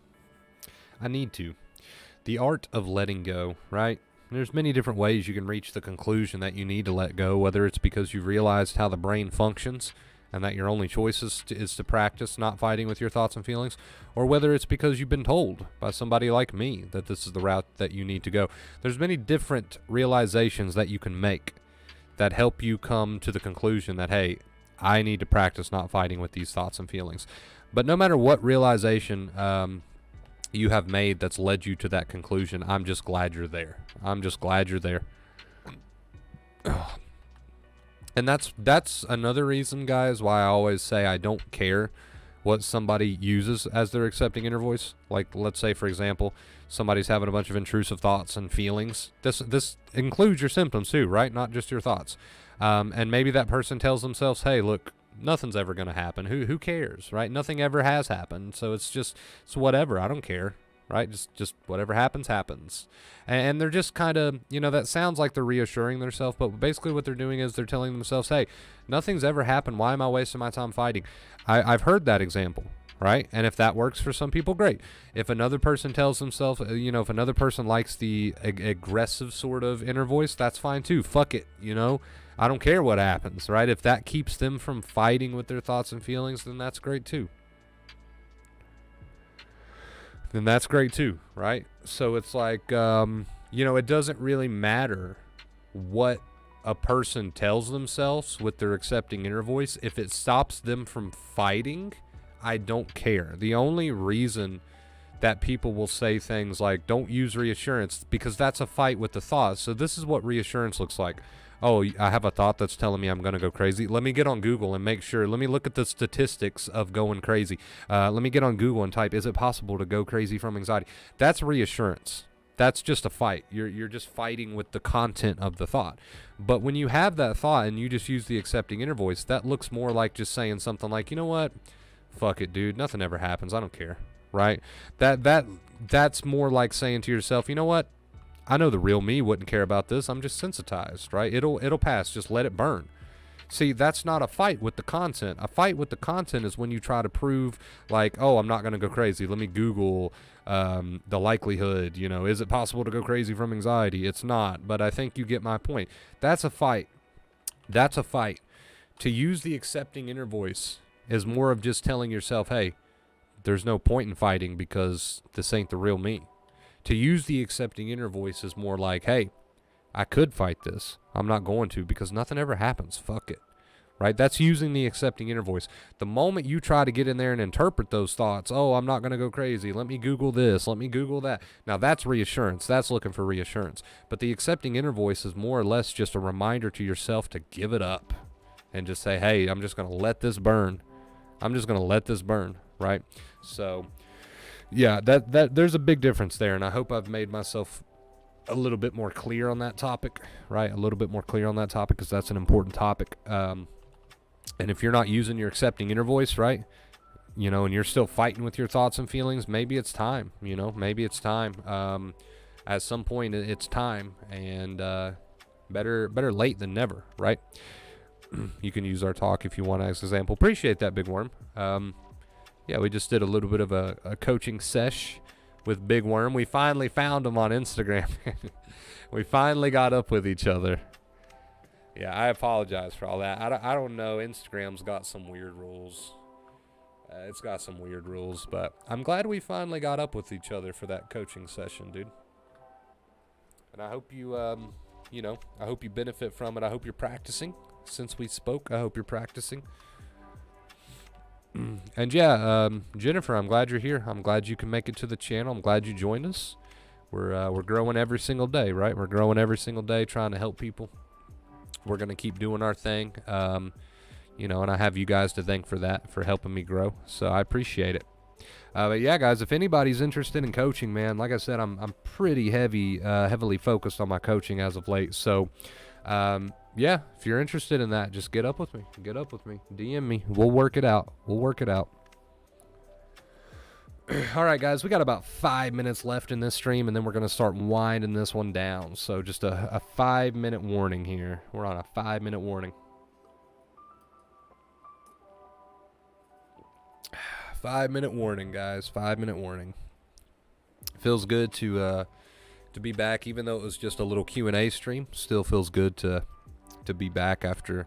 The art of letting go, right? There's many different ways you can reach the conclusion that you need to let go, whether it's because you've realized how the brain functions and that your only choice is to practice not fighting with your thoughts and feelings, or whether it's because you've been told by somebody like me that this is the route that you need to go. There's many different realizations that you can make that help you come to the conclusion that, hey, I need to practice not fighting with these thoughts and feelings. But no matter what realization you have made that's led you to that conclusion, I'm just glad you're there. I'm just glad you're there. And that's another reason, guys, why I always say I don't care what somebody uses as their accepting inner voice. Like, let's say, for example, somebody's having a bunch of intrusive thoughts and feelings. This includes your symptoms too, right? Not just your thoughts. And maybe that person tells themselves, hey, look, nothing's ever going to happen. Who cares, right? Nothing ever has happened. So it's whatever. I don't care, right? Just whatever happens. And they're just kind of, that sounds like they're reassuring themselves, but basically what they're doing is they're telling themselves, hey, nothing's ever happened. Why am I wasting my time fighting? I've heard that example, right? And if that works for some people, great. If another person tells themselves, if another person likes the aggressive sort of inner voice, that's fine too. Fuck it, I don't care what happens, right? If that keeps them from fighting with their thoughts and feelings, then that's great too. Right? So it's like, it doesn't really matter what a person tells themselves with their accepting inner voice. If it stops them from fighting, I don't care. The only reason that people will say things like, don't use reassurance, because that's a fight with the thoughts. So this is what reassurance looks like. Oh, I have a thought that's telling me I'm going to go crazy. Let me get on Google and make sure. Let me look at the statistics of going crazy. Let me get on Google and type, is it possible to go crazy from anxiety? That's reassurance. That's just a fight. You're just fighting with the content of the thought. But when you have that thought and you just use the accepting inner voice, that looks more like just saying something like, you know what? Fuck it, dude. Nothing ever happens. I don't care. Right? That's more like saying to yourself, you know what? I know the real me wouldn't care about this. I'm just sensitized, right? It'll pass. Just let it burn. See, that's not a fight with the content. A fight with the content is when you try to prove, like, oh, I'm not going to go crazy. Let me Google the likelihood. Is it possible to go crazy from anxiety? It's not, but I think you get my point. That's a fight. That's a fight. To use the accepting inner voice is more of just telling yourself, hey, there's no point in fighting because this ain't the real me. To use the accepting inner voice is more like, hey, I could fight this. I'm not going to because nothing ever happens. Fuck it. Right? That's using the accepting inner voice. The moment you try to get in there and interpret those thoughts, oh, I'm not going to go crazy. Let me Google this. Let me Google that. Now, that's reassurance. That's looking for reassurance. But the accepting inner voice is more or less just a reminder to yourself to give it up and just say, hey, I'm just going to let this burn. I'm just going to let this burn. Right? So, yeah, that there's a big difference there, and I hope I've made myself a little bit more clear on that topic, right? A little bit more clear on that topic because that's an important topic. And if you're not using your accepting inner voice, right, and you're still fighting with your thoughts and feelings, maybe it's time, maybe it's time. At some point, it's time, and better late than never, right? You can use our talk if you want as an example. Appreciate that, Big Worm. Yeah, we just did a little bit of a coaching sesh with Big Worm. We finally found him on Instagram. We finally got up with each other. Yeah, I apologize for all that. I don't know. Instagram's got some weird rules. It's got some weird rules, but I'm glad we finally got up with each other for that coaching session, dude. And I hope you, I hope you benefit from it. I hope you're practicing. Since we spoke, I hope you're practicing. And yeah, Jennifer, I'm glad you're here. I'm glad you can make it to the channel. I'm glad you joined us. We're growing every single day, right? We're growing every single day, trying to help people. We're gonna keep doing our thing, and I have you guys to thank for that, for helping me grow. So I appreciate it. But yeah, guys, if anybody's interested in coaching, man, like I said, I'm pretty heavily focused on my coaching as of late. So, yeah, if you're interested in that, just get up with me. DM me. We'll work it out. All right, guys, we got about 5 minutes left in this stream, and then we're going to start winding this one down. So just a 5-minute warning here. We're on a 5-minute warning. 5-minute warning, guys. 5-minute warning. Feels good to be back, even though it was just a little Q&A stream. Still feels good to be back after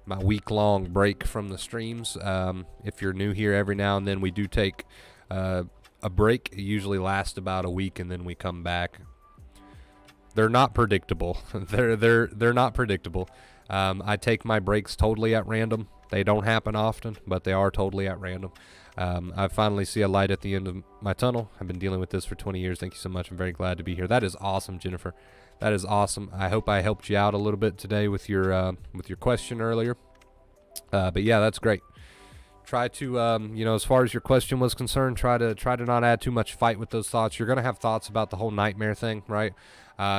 my week-long break from the streams. If you're new here, every now and then we do take a break. It usually lasts about a week, and then we come back. They're not predictable. They're not predictable. I take my breaks totally at random. They don't happen often, but they are totally at random. I finally see a light at the end of my tunnel. I've been dealing with this for 20 years. Thank you so much. I'm very glad to be here. That is awesome, Jennifer. That is awesome. I hope I helped you out a little bit today with your question earlier. But yeah, that's great. Try to, as far as your question was concerned, try to not add too much fight with those thoughts. You're going to have thoughts about the whole nightmare thing, right?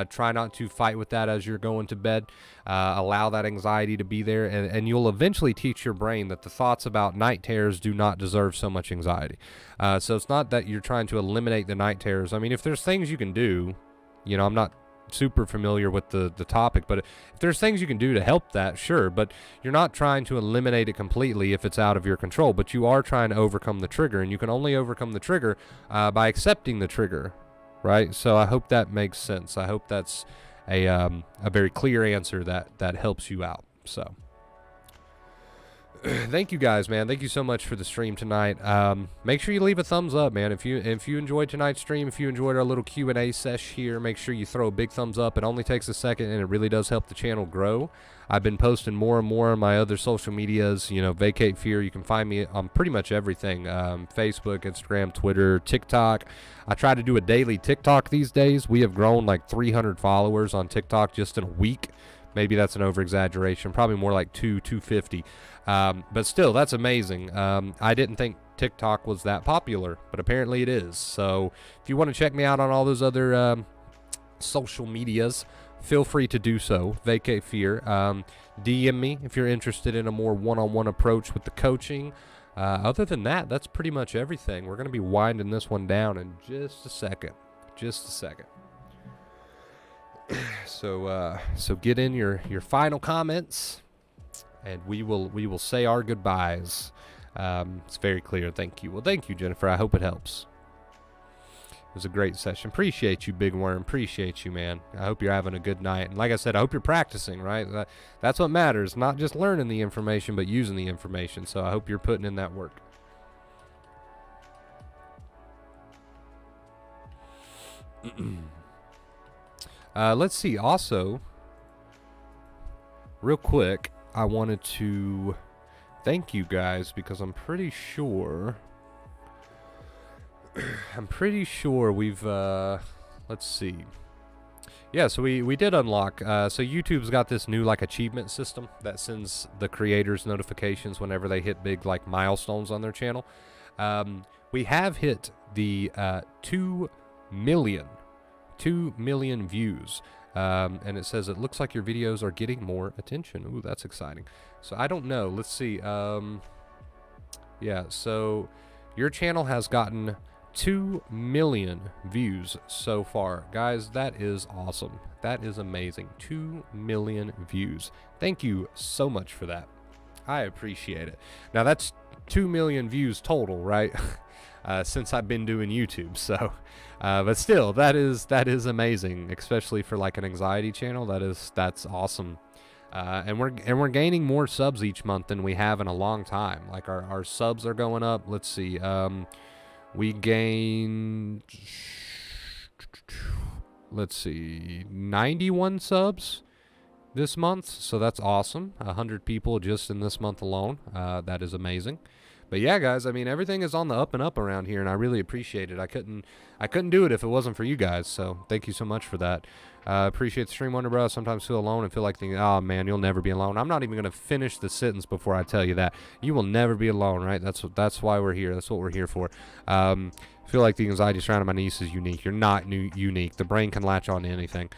Try not to fight with that as you're going to bed. Allow that anxiety to be there, and you'll eventually teach your brain that the thoughts about night terrors do not deserve so much anxiety. So it's not that you're trying to eliminate the night terrors. I mean, if there's things you can do, I'm not super familiar with the topic, but if there's things you can do to help that, sure, but you're not trying to eliminate it completely if it's out of your control, but you are trying to overcome the trigger, and you can only overcome the trigger by accepting the trigger, right? So I hope that makes sense. I hope that's a very clear answer that helps you out. So thank you guys, man. Thank you so much for the stream tonight. Make sure you leave a thumbs up, man. If you enjoyed tonight's stream, if you enjoyed our little Q&A sesh here, make sure you throw a big thumbs up. It only takes a second, and it really does help the channel grow. I've been posting more and more on my other social medias. Vacate Fear. You can find me on pretty much everything: Facebook, Instagram, Twitter, TikTok. I try to do a daily TikTok these days. We have grown like 300 followers on TikTok just in a week. Maybe that's an over-exaggeration. Probably more like 250. But still, that's amazing. I didn't think TikTok was that popular, but apparently it is. So if you want to check me out on all those other social medias, feel free to do so. Vacate Fear. DM me if you're interested in a more one-on-one approach with the coaching. Other than that, that's pretty much everything. We're going to be winding this one down in just a second. So get in your final comments, and we will say our goodbyes. It's very clear. Thank you. Well, thank you, Jennifer. I hope it helps. It was a great session. Appreciate you, Big Worm. Appreciate you, man. I hope you're having a good night. And like I said, I hope you're practicing, right? That's what matters. Not just learning the information, but using the information. So I hope you're putting in that work. Let's see. Also, real quick, I wanted to thank you guys because I'm pretty sure we've let's see. Yeah, so we did unlock. So YouTube's got this new achievement system that sends the creators notifications whenever they hit big milestones on their channel. We have hit the 2 million views, and it says it looks like your videos are getting more attention. Ooh, that's exciting. So I don't know. Let's see. Yeah, so your channel has gotten 2 million views so far. Guys, that is awesome. That is amazing. 2 million views. Thank you so much for that. I appreciate it. Now that's 2 million views total, right? Since I've been doing YouTube. So but still, that is amazing, especially for an anxiety channel. That's awesome. And we're gaining more subs each month than we have in a long time. Our subs are going up. Let's see. We gained, let's see, 91 subs this month. So that's awesome. 100 people just in this month alone. That is amazing. But yeah, guys, I mean, everything is on the up and up around here, and I really appreciate it. I couldn't do it if it wasn't for you guys, so thank you so much for that. Appreciate the stream, Wonder Bro. Sometimes feel alone and feel like thinking, oh, man, you'll never be alone. I'm not even going to finish the sentence before I tell you that. You will never be alone, right? That's why we're here. That's what we're here for. Feel like the anxiety surrounding my niece is unique. You're not unique. The brain can latch on to anything.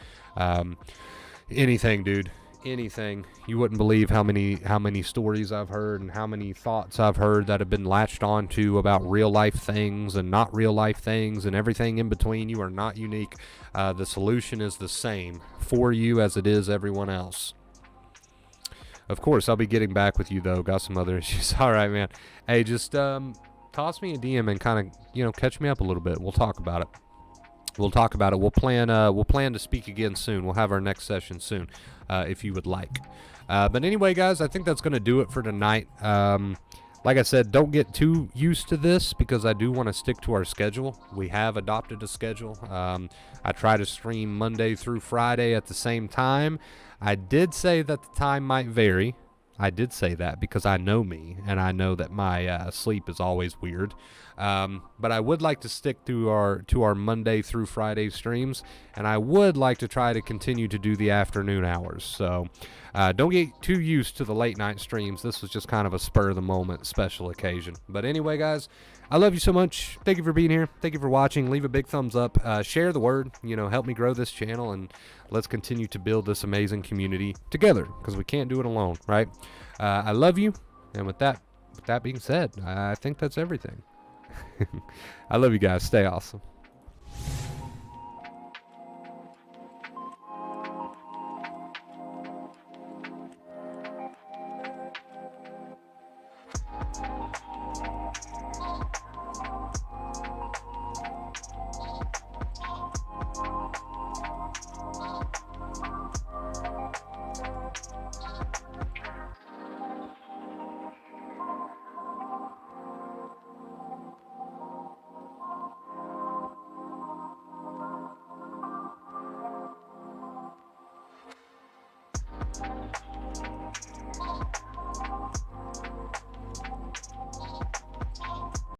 Anything, dude. Anything. You wouldn't believe how many stories I've heard and how many thoughts I've heard that have been latched onto about real life things and not real life things and everything in between. You are not unique. The solution is the same for you as it is everyone else. Of course, I'll be getting back with you though. Got some other issues. All right, man. Hey, just toss me a DM and kind of catch me up a little bit. We'll talk about it. We'll plan to speak again soon. We'll have our next session soon, if you would like. But anyway, guys, I think that's going to do it for tonight. Like I said, don't get too used to this because I do want to stick to our schedule. We have adopted a schedule. I try to stream Monday through Friday at the same time. I did say that the time might vary. I did say that because I know me, and I know that my sleep is always weird. But I would like to stick to our Monday through Friday streams, and I would like to try to continue to do the afternoon hours. So don't get too used to the late night streams. This was just kind of a spur of the moment special occasion. But anyway, guys, I love you so much. Thank you for being here. Thank you for watching. Leave a big thumbs up. Share the word. Help me grow this channel, and let's continue to build this amazing community together, because we can't do it alone, right? I love you. And with that being said, I think that's everything. I love you guys. Stay awesome.